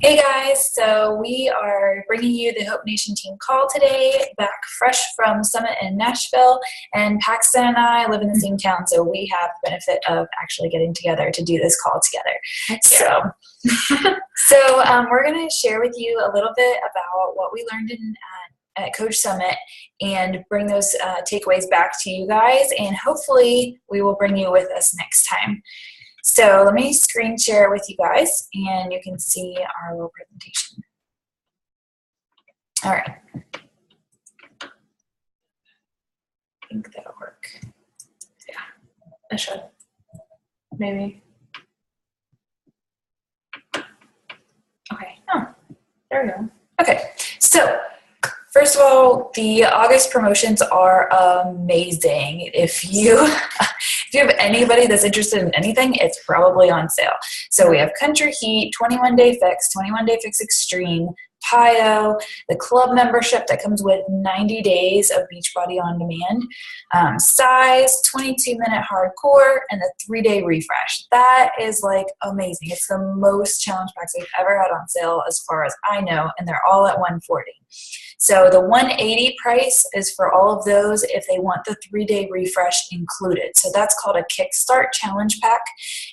Hey guys, so we are bringing you the Hope Nation team call today, back fresh from Summit in Nashville, and Paxton and I live in the same town, so we have the benefit of actually getting together to do this call together. We're going to share with you a little bit about what we learned at Coach Summit and bring those takeaways back to you guys, and hopefully we will bring you with us next time. So let me screen share with you guys, and you can see our little presentation. All right. I think that'll work. Yeah, it should. Maybe. Okay. Oh, there we go. Okay. So first of all, the August promotions are amazing. If you have anybody that's interested in anything, it's probably on sale. So we have Country Heat, 21-Day Fix, 21-Day Fix Extreme, PiYo, the club membership that comes with 90 days of Beachbody On Demand, Size, 22-minute hardcore, and the 3-day refresh. That is like amazing. It's the most challenge packs we've ever had on sale as far as I know, and they're all at $140. So the $180 price is for all of those if they want the 3-day refresh included. So that's called a Kickstart Challenge Pack,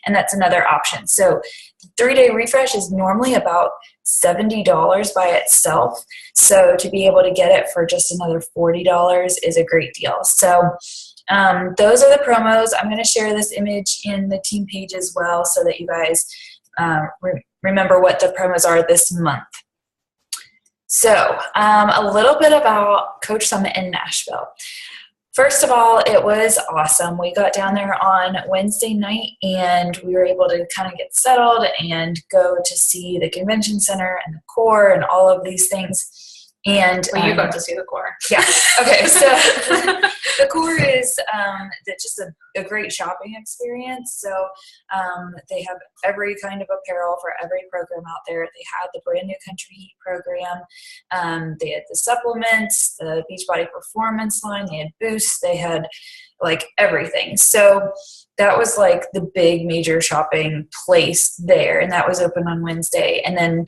and that's another option. So the 3-day refresh is normally about $70 by itself. So to be able to get it for just another $40 is a great deal. So those are the promos. I'm going to share this image in the team page as well so that you guys remember what the promos are this month. So a little bit about Coach Summit in Nashville. First of all, it was awesome. We got down there on Wednesday night and we were able to kind of get settled and go to see the convention center and the core and all of these things. And well, you got to see the core. Yeah. Okay. So the core is just a great shopping experience. So they have every kind of apparel for every program out there. They had the brand new Country Heat program. They had the supplements, the Beachbody Performance line. They had Boost. They had like everything. So that was like the big major shopping place there, and that was open on Wednesday. And then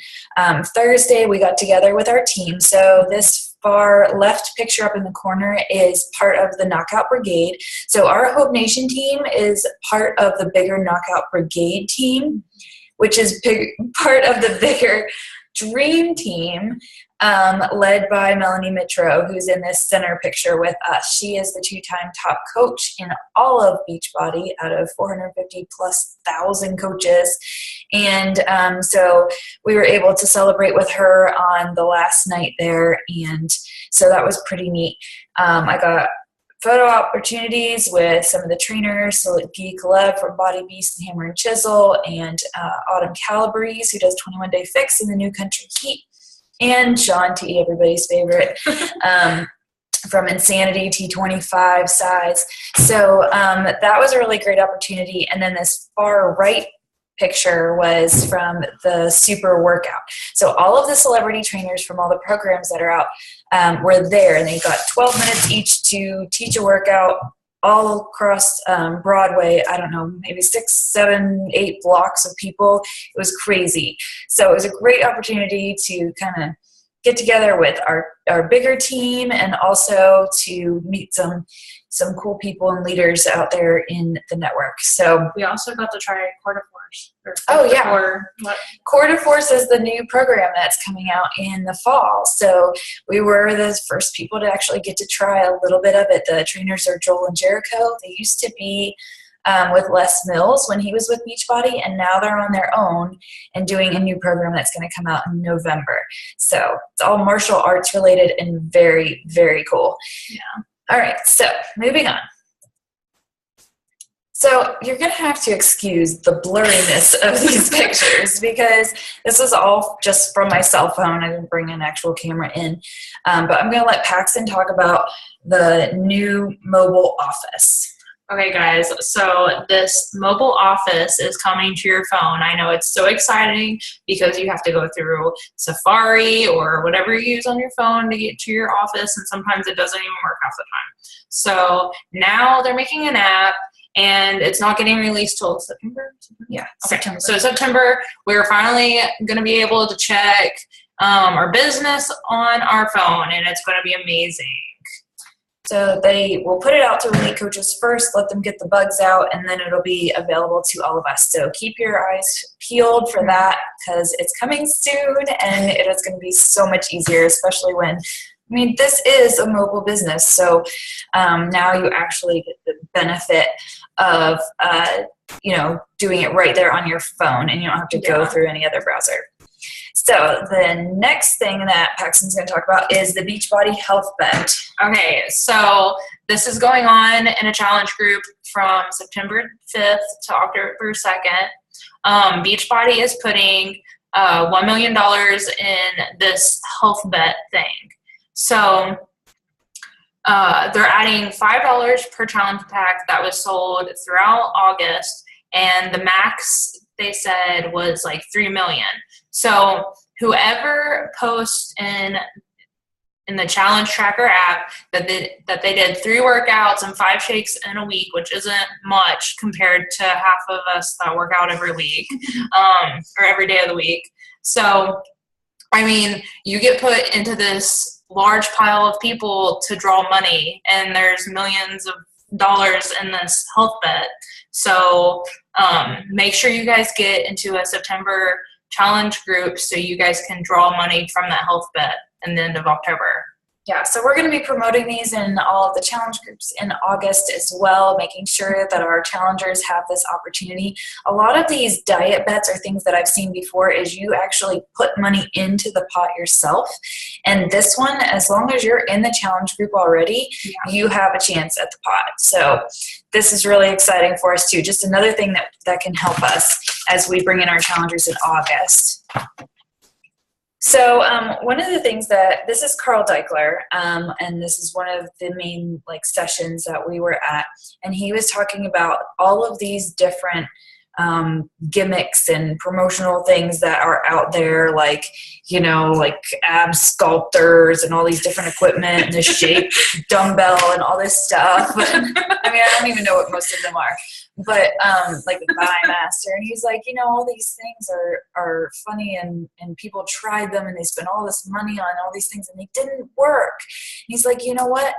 Thursday we got together with our team. So this far left picture up in the corner is part of the Knockout Brigade. So our Hope Nation team is part of the bigger Knockout Brigade team, which is part of the bigger Dream Team, led by Melanie Mitro, who's in this center picture with us. She is the 2-time top coach in all of Beachbody out of 450,000+ coaches. And so we were able to celebrate with her on the last night there, and so that was pretty neat. I got photo opportunities with some of the trainers, so like Guy Kalev from Body Beast and Hammer and Chisel, and Autumn Calabrese, who does 21-Day Fix in the new Country Heat, and Sean T, everybody's favorite, from Insanity, T25 Size. So that was a really great opportunity. And then this far right picture was from the Super Workout. So all of the celebrity trainers from all the programs that are out were there, and they got 12 minutes each to teach a workout all across Broadway. I don't know, maybe 6, 7, 8 blocks of people. It was crazy. So it was a great opportunity to kind of get together with our bigger team, and also to meet some cool people and leaders out there in the network. So we also got to try Quarter Force. Oh yeah, Quarter Force is the new program that's coming out in the fall. So we were the first people to actually get to try a little bit of it. The trainers are Joel and Jericho. They used to be with Les Mills when he was with Beachbody, and now they're on their own and doing a new program that's going to come out in November. So it's all martial arts related and very, very cool. Yeah. All right, so moving on. So you're going to have to excuse the blurriness of these pictures because this is all just from my cell phone. I didn't bring an actual camera in. But I'm going to let Paxton talk about the new mobile office. Okay, guys, so this mobile office is coming to your phone. I know it's so exciting because you have to go through Safari or whatever you use on your phone to get to your office, and sometimes it doesn't even work half the time. So now they're making an app, and it's not getting released till September. Yeah, Okay. September. So September, we're finally going to be able to check our business on our phone, and it's going to be amazing. So they will put it out to elite coaches first, let them get the bugs out, and then it'll be available to all of us. So keep your eyes peeled for that, because it's coming soon, and it is going to be so much easier, especially when, this is a mobile business. So now you actually get the benefit of, doing it right there on your phone, and you don't have to go through any other browser. So the next thing that Paxton's going to talk about is the Beachbody Health Bet. Okay, so this is going on in a challenge group from September 5th to October 2nd. Beachbody is putting $1 million in this health bet thing. So they're adding $5 per challenge pack that was sold throughout August, and the max, they said, was like $3 million. So whoever posts in the challenge tracker app that they did 3 workouts and 5 shakes in a week, which isn't much compared to half of us that work out every week, or every day of the week. So, you get put into this large pile of people to draw money, and there's millions of dollars in this health bet. So make sure you guys get into a September challenge group so you guys can draw money from that health bet in the end of October. Yeah, so we're going to be promoting these in all of the challenge groups in August as well, making sure that our challengers have this opportunity. A lot of these diet bets are things that I've seen before, is you actually put money into the pot yourself. And this one, as long as you're in the challenge group already, you have a chance at the pot. So this is really exciting for us too. Just another thing that can help us as we bring in our challengers in August. So one of the things this is Carl Deichler, and this is one of the main sessions that we were at, and he was talking about all of these different gimmicks and promotional things that are out there, like ab sculptors and all these different equipment and the shape dumbbell and all this stuff. I don't even know what most of them are, but like the Thigh Master, and he's like, all these things are funny, and people tried them and they spent all this money on all these things and they didn't work. And he's like, you know what?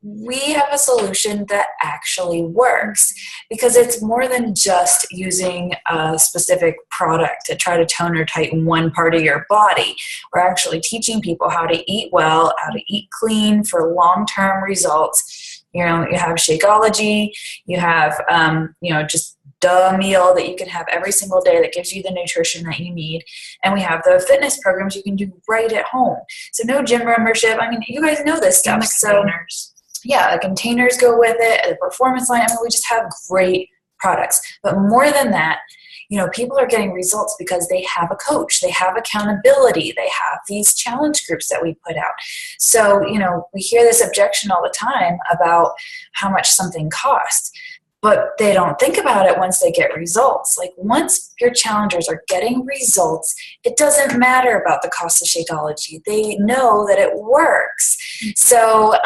We have a solution that actually works, because it's more than just using a specific product to try to tone or tighten one part of your body. We're actually teaching people how to eat well, how to eat clean for long-term results. You have Shakeology, you have, just the meal that you can have every single day that gives you the nutrition that you need. And we have the fitness programs you can do right at home. So no gym membership. You guys know this stuff. And the containers. Yeah, the containers go with it, the performance line. We just have great products. But more than that, people are getting results because they have a coach, they have accountability, they have these challenge groups that we put out. So, we hear this objection all the time about how much something costs, but they don't think about it once they get results. Once your challengers are getting results, it doesn't matter about the cost of Shakeology. They know that it works. So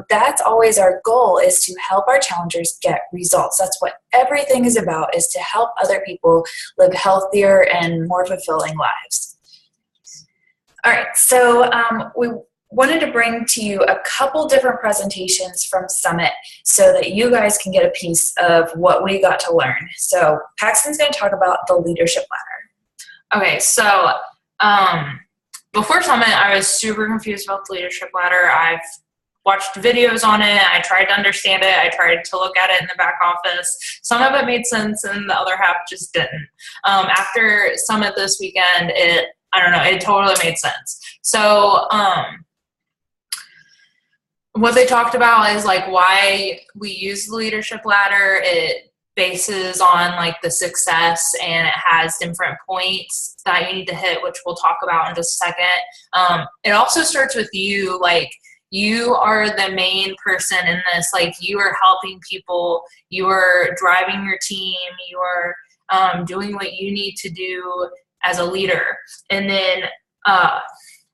that's always our goal, is to help our challengers get results. That's what everything is about, is to help other people live healthier and more fulfilling lives. All right, so we wanted to bring to you a couple different presentations from Summit so that you guys can get a piece of what we got to learn. So Paxton's going to talk about the leadership ladder. Okay, so before Summit, I was super confused about the leadership ladder. I've watched videos on it. I tried to understand it. I tried to look at it in the back office. Some of it made sense, and the other half just didn't. After Summit this weekend, it totally made sense. So what they talked about is why we use the leadership ladder. It bases on the success, and it has different points that you need to hit, which we'll talk about in just a second. It also starts with you. You are the main person in this. You are helping people, you are driving your team, you are doing what you need to do as a leader. And then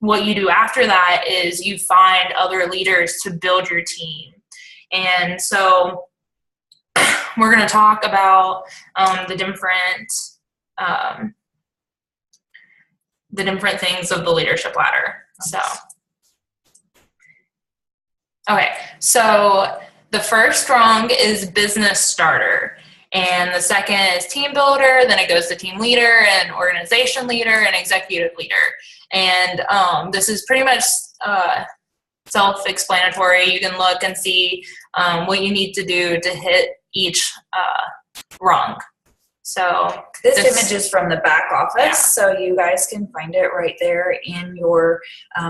what you do after that is you find other leaders to build your team. And so we're going to talk about the different things of the leadership ladder. So, okay, so the first rung is business starter. And the second is team builder, then it goes to team leader and organization leader and executive leader. And this is pretty much self-explanatory. You can look and see what you need to do to hit each rung. So this image is from the back office, so you guys can find it right there in your,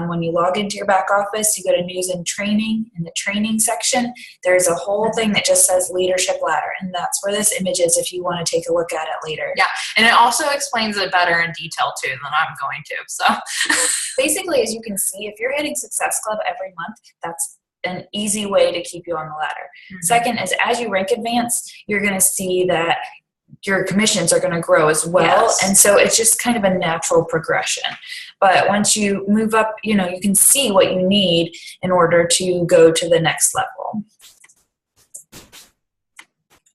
when you log into your back office, you go to news and training. In the training section, there's a whole thing that just says leadership ladder, and that's where this image is if you want to take a look at it later. Yeah, and it also explains it better in detail too than I'm going to. So basically, as you can see, if you're hitting Success Club every month, that's an easy way to keep you on the ladder. Mm-hmm. Second is as you rank advance, you're going to see that your commissions are going to grow as well. Yes. And so it's just kind of a natural progression. But once you move up, you know, you can see what you need in order to go to the next level.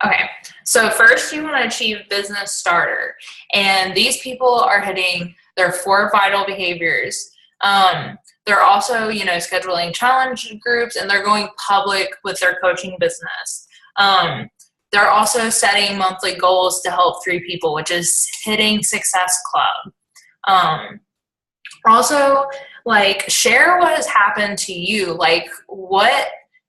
Okay, so first you want to achieve business starter. And these people are hitting their 4 vital behaviors. They're also, you know, scheduling challenge groups, and they're going public with their coaching business. They're also setting monthly goals to help 3 people, which is hitting Success Club. Also, like, share what has happened to you. Like, what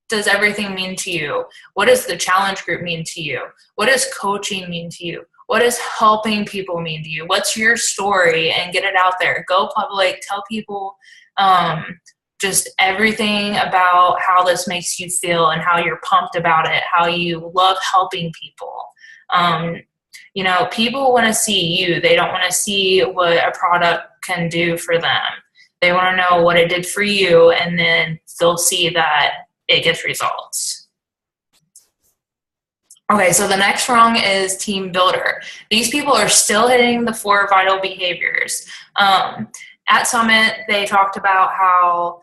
does everything mean to you? What does the challenge group mean to you? What does coaching mean to you? What does helping people mean to you? What's your story? And get it out there. Go public. Tell people just everything about how this makes you feel and how you're pumped about it, how you love helping people. You know, people want to see you. They don't want to see what a product can do for them. They want to know what it did for you, and then they'll see that it gets results. Okay, so the next rung is team builder. These people are still hitting the 4 vital behaviors. At Summit, they talked about how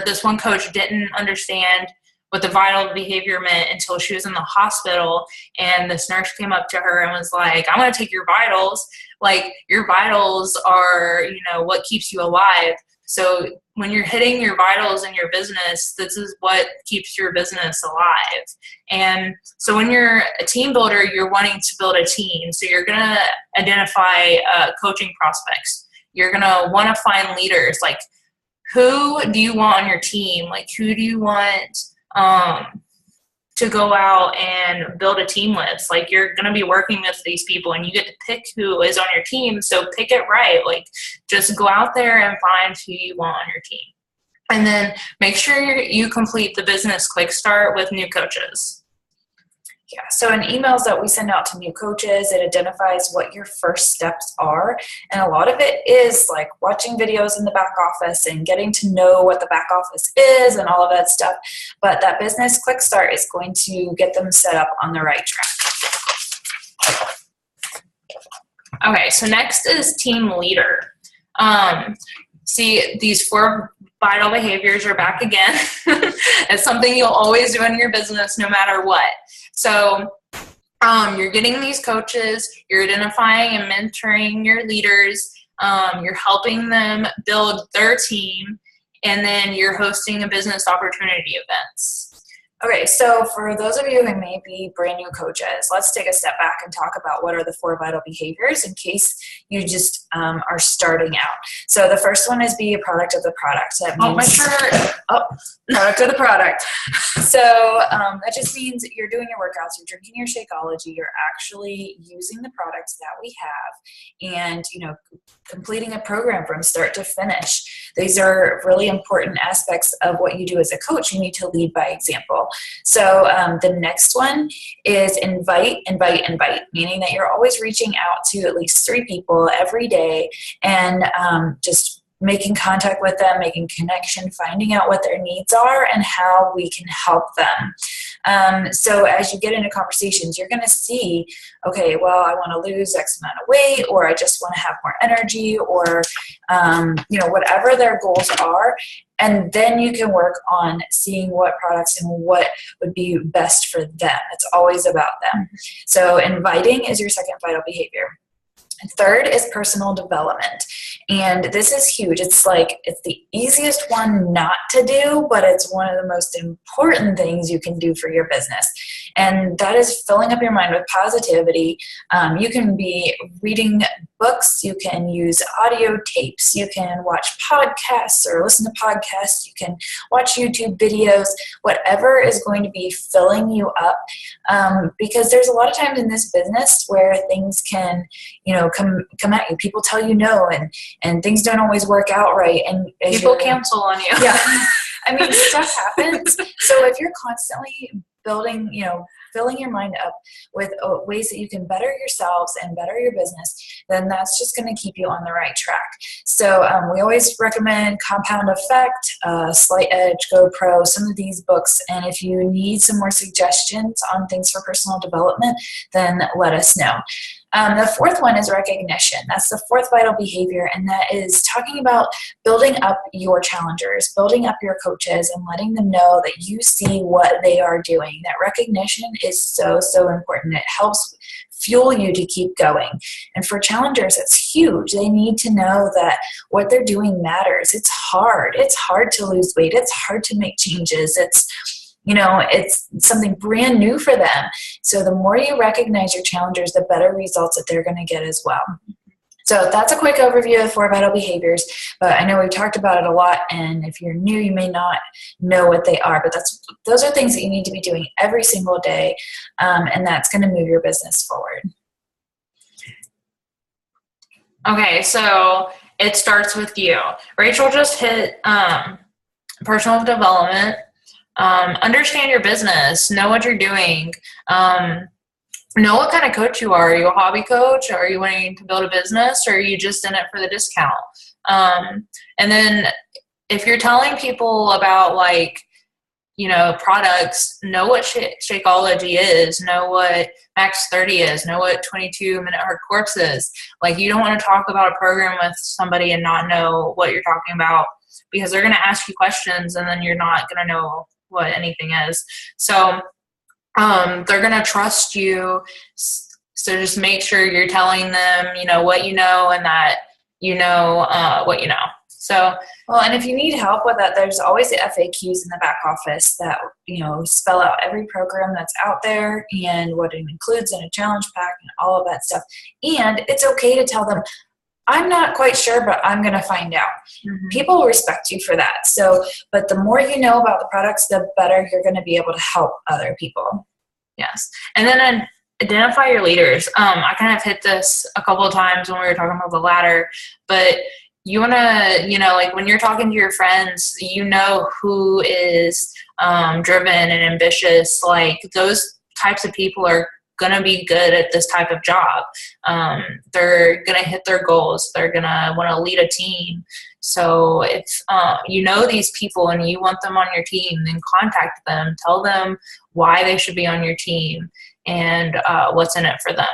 this one coach didn't understand what the vital behavior meant until she was in the hospital, and this nurse came up to her and was like, I want to take your vitals. Like, your vitals are, you know, what keeps you alive. So when you're hitting your vitals in your business, this is what keeps your business alive. And so when you're a team builder, you're wanting to build a team. So you're going to identify coaching prospects. You're going to want to find leaders. Like, who do you want on your team? Like, who do you want to go out and build a team with? Like, you're going to be working with these people, and you get to pick who is on your team. So pick it right. Like, just go out there and find who you want on your team. And then make sure you complete the business quick start with new coaches. Yeah, so in emails that we send out to new coaches, it identifies what your first steps are. And a lot of it is like watching videos in the back office and getting to know what the back office is and all of that stuff. But that business quick start is going to get them set up on the right track. Okay, so next is team leader. See, these 4 vital behaviors are back again. It's something you'll always do in your business no matter what. So you're getting these coaches, you're identifying and mentoring your leaders, you're helping them build their team, and then you're hosting a business opportunity events. Okay, so for those of you who may be brand new coaches, let's take a step back and talk about what are the 4 vital behaviors in case you just are starting out. So the first one is be a product of the product. That means, my shirt. Product of the product. So that just means you're doing your workouts, you're drinking your Shakeology, you're actually using the products that we have, and you know, completing a program from start to finish. These are really important aspects of what you do as a coach. You need to lead by example. So the next one is invite, meaning that you're always reaching out to at least 3 people every day and just making contact with them, making connection, finding out what their needs are and how we can help them. So as you get into conversations, you're going to see, okay, well, I want to lose X amount of weight, or I just want to have more energy, or, whatever their goals are. And then you can work on seeing what products and what would be best for them. It's always about them. So inviting is your second vital behavior. Third is personal development. And this is huge. It's the easiest one not to do, but it's one of the most important things you can do for your business. And that is filling up your mind with positivity. You can be reading books, you can use audio tapes, you can watch podcasts or listen to podcasts, you can watch YouTube videos, whatever is going to be filling you up. Because there's a lot of times in this business where things can, come at you. People tell you no, and things don't always work out right. And people cancel on you. Yeah. I mean, stuff happens. So if you're constantly building, filling your mind up with ways that you can better yourselves and better your business, then that's just going to keep you on the right track. So we always recommend Compound Effect, Slight Edge, GoPro, some of these books. And if you need some more suggestions on things for personal development, then let us know. The fourth one is recognition. That's the fourth vital behavior, and that is talking about building up your challengers, building up your coaches, and letting them know that you see what they are doing. That recognition is so, so important. It helps fuel you to keep going. And for challengers, it's huge. They need to know that what they're doing matters. It's hard. It's hard to lose weight. It's hard to make changes. It's something brand new for them. So the more you recognize your challengers, the better results that they're going to get as well. So that's a quick overview of the 4 vital behaviors, but I know we've talked about it a lot, and if you're new, you may not know what they are, but those are things that you need to be doing every single day, and that's going to move your business forward. Okay, so it starts with you. Rachel just hit personal development. Understand your business, know what you're doing, know what kind of coach you are. Are you a hobby coach? Are you wanting to build a business, or are you just in it for the discount? And then if you're telling people about products, know what Shakeology is, know what Max 30 is, know what 22-minute hard course is. You don't want to talk about a program with somebody and not know what you're talking about, because they're going to ask you questions and then you're not going to know what anything is. So they're going to trust you. So just make sure you're telling them, what you know, and that what you know. So, well, and if you need help with that, there's always the FAQs in the back office that, spell out every program that's out there and what it includes in a challenge pack and all of that stuff. And it's okay to tell them, I'm not quite sure, but I'm going to find out. Mm-hmm. People respect you for that. So, but the more you know about the products, the better you're going to be able to help other people. Yes. And then identify your leaders. I kind of hit this a couple of times when we were talking about the ladder, but you want to, when you're talking to your friends, who is driven and ambitious. Those types of people are going to be good at this type of job. They're going to hit their goals. They're going to want to lead a team. So if these people and you want them on your team, then contact them. Tell them why they should be on your team and what's in it for them.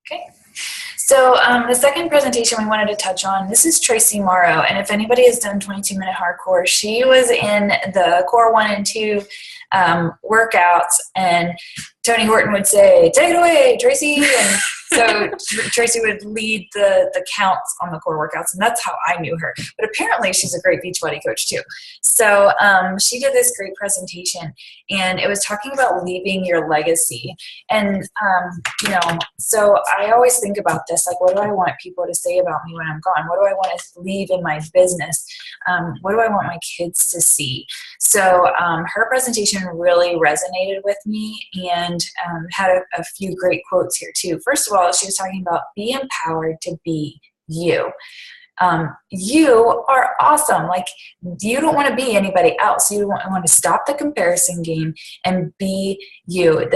Okay. So the second presentation we wanted to touch on, this is Tracy Morrow. And if anybody has done 22-minute hardcore, she was in the core 1 and 2 workouts, and Tony Horton would say, "Take it away, Tracy." And so Tracy would lead the counts on the core workouts, and that's how I knew her. But apparently she's a great Beachbody coach too. So she did this great presentation, and it was talking about leaving your legacy. And, so I always think about this, what do I want people to say about me when I'm gone? What do I want to leave in my business? What do I want my kids to see? So her presentation really resonated with me, and had a few great quotes here too. First of all, she was talking about be empowered to be you. You are awesome. You don't want to be anybody else. You want to stop the comparison game and be you.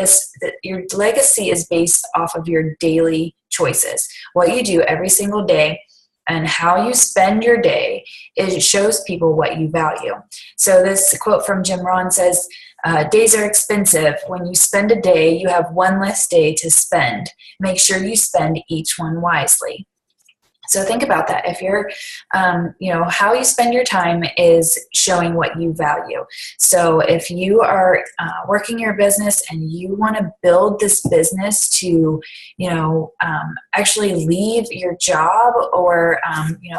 Your legacy is based off of your daily choices. What you do every single day and how you spend your day, it shows people what you value. So this quote from Jim Rohn says, days are expensive. When you spend a day, you have one less day to spend. Make sure you spend each one wisely. So think about that. If you're, how you spend your time is showing what you value. So if you are working your business and you want to build this business to, actually leave your job or,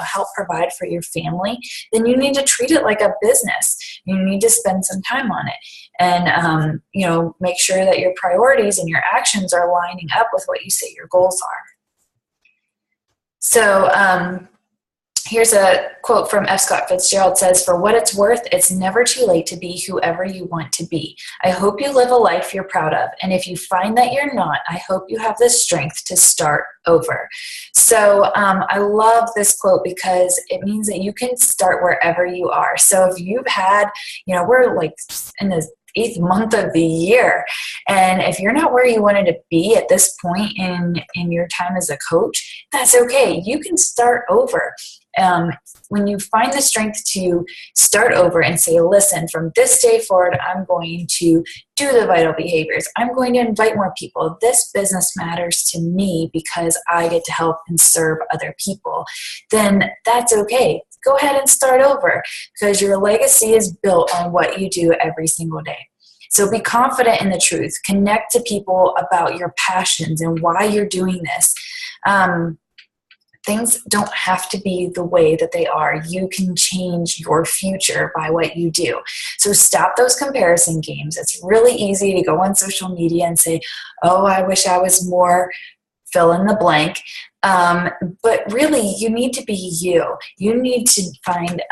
help provide for your family, then you need to treat it like a business. You need to spend some time on it and, make sure that your priorities and your actions are lining up with what you say your goals are. So here's a quote from F. Scott Fitzgerald. Says, "For what it's worth, it's never too late to be whoever you want to be. I hope you live a life you're proud of. And if you find that you're not, I hope you have the strength to start over." So I love this quote because it means that you can start wherever you are. So if you've had, we're like in the 8th month of the year. And if you're not where you wanted to be at this point in your time as a coach, that's okay. You can start over. When you find the strength to start over and say, listen, from this day forward, I'm going to do the vital behaviors. I'm going to invite more people. This business matters to me because I get to help and serve other people. Then that's okay. Go ahead and start over because your legacy is built on what you do every single day. So be confident in the truth. Connect to people about your passions and why you're doing this. Things don't have to be the way that they are. You can change your future by what you do. So stop those comparison games. It's really easy to go on social media and say, oh, I wish I was more fill in the blank. But really, you need to be you. You need to find,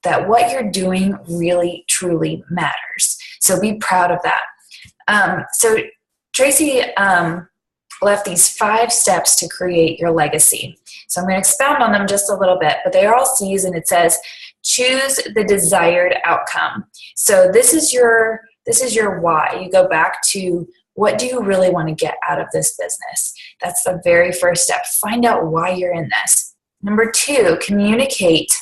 that what you're doing really, truly matters. So be proud of that. So Tracy left these 5 steps to create your legacy. So I'm going to expound on them just a little bit, but they are all C's, and it says, choose the desired outcome. So this is your why. You go back to, what do you really want to get out of this business? That's the very first step. Find out why you're in this. Number 2, communicate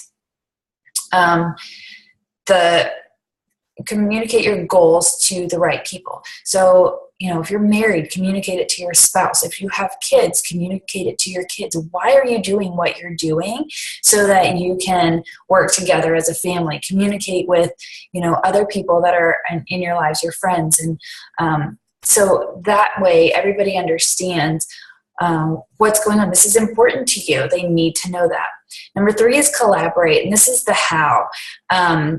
your goals to the right people. So, if you're married, communicate it to your spouse. If you have kids, communicate it to your kids. Why are you doing what you're doing so that you can work together as a family? Communicate with, other people that are in your lives, your friends. And so that way everybody understands what's going on. This is important to you. They need to know that. Number 3 is collaborate, and this is the how.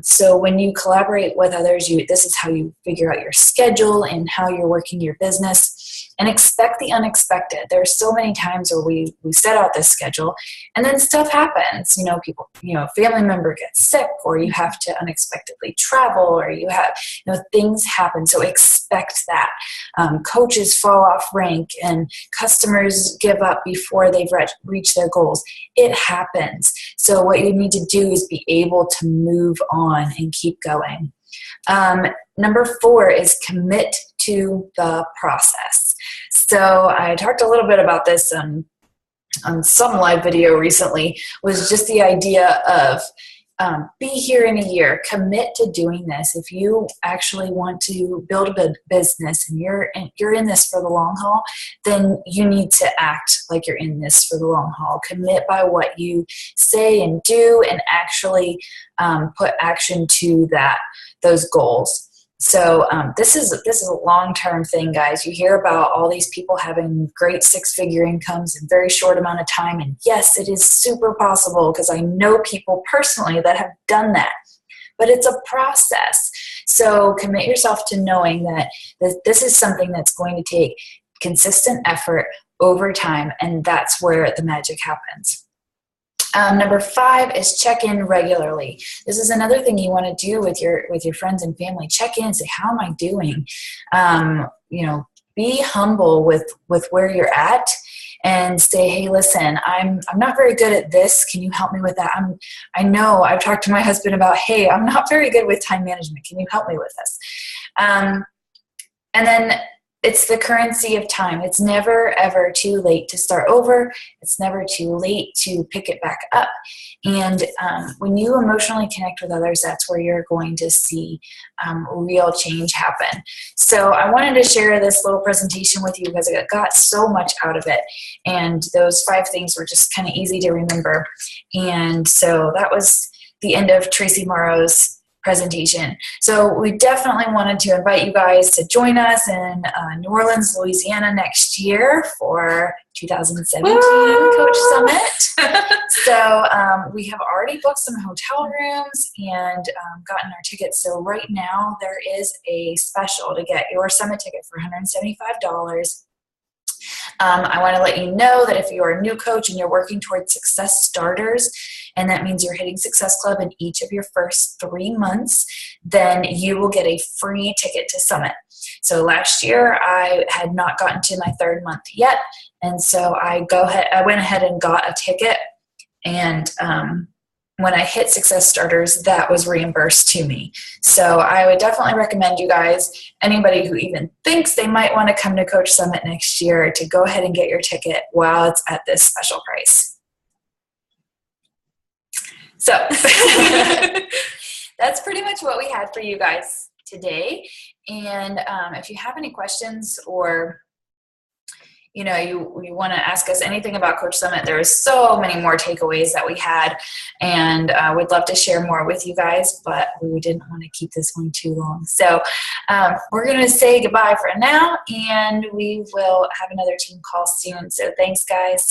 So when you collaborate with others, this is how you figure out your schedule and how you're working your business. And expect the unexpected. There's so many times where we set out this schedule and then stuff happens. People, a family member gets sick, or you have to unexpectedly travel, or you have, things happen. So expect that. Coaches fall off rank and customers give up before they've reached their goals. It happens. So what you need to do is be able to move on and keep going. Number 4 is commit to the process. So I talked a little bit about this on some live video recently, was just the idea of be here in a year, commit to doing this. If you actually want to build a business and you're in this for the long haul, then you need to act like you're in this for the long haul. Commit by what you say and do, and actually put action to those goals. So this is a long-term thing, guys. You hear about all these people having great 6-figure incomes in a very short amount of time. And yes, it is super possible because I know people personally that have done that. But it's a process. So commit yourself to knowing that this is something that's going to take consistent effort over time, and that's where the magic happens. Number 5 is check in regularly. This is another thing you want to do with your friends and family. Check in, say, how am I doing? Be humble with where you're at, and say, hey, listen, I'm not very good at this. Can you help me with that? I know I've talked to my husband about, hey, I'm not very good with time management. Can you help me with this? And then it's the currency of time. It's never, ever too late to start over. It's never too late to pick it back up. And when you emotionally connect with others, that's where you're going to see real change happen. So I wanted to share this little presentation with you because I got so much out of it. And those 5 things were just kind of easy to remember. And so that was the end of Tracy Morrow's presentation. So we definitely wanted to invite you guys to join us in New Orleans, Louisiana next year for 2017 Coach Summit. So we have already booked some hotel rooms and gotten our tickets. So right now there is a special to get your summit ticket for $175. I want to let you know that if you're a new coach and you're working towards Success Starters, and that means you're hitting Success Club in each of your first 3 months, then you will get a free ticket to Summit. So last year I had not gotten to my 3rd month yet, and so I went ahead and got a ticket, and when I hit Success Starters, that was reimbursed to me. So I would definitely recommend you guys, anybody who even thinks they might want to come to Coach Summit next year, to go ahead and get your ticket while it's at this special price. So that's pretty much what we had for you guys today. And if you have any questions, or you want to ask us anything about Coach Summit, there's so many more takeaways that we had, and we'd love to share more with you guys, but we didn't want to keep this one too long. So we're going to say goodbye for now, and we will have another team call soon. So thanks, guys.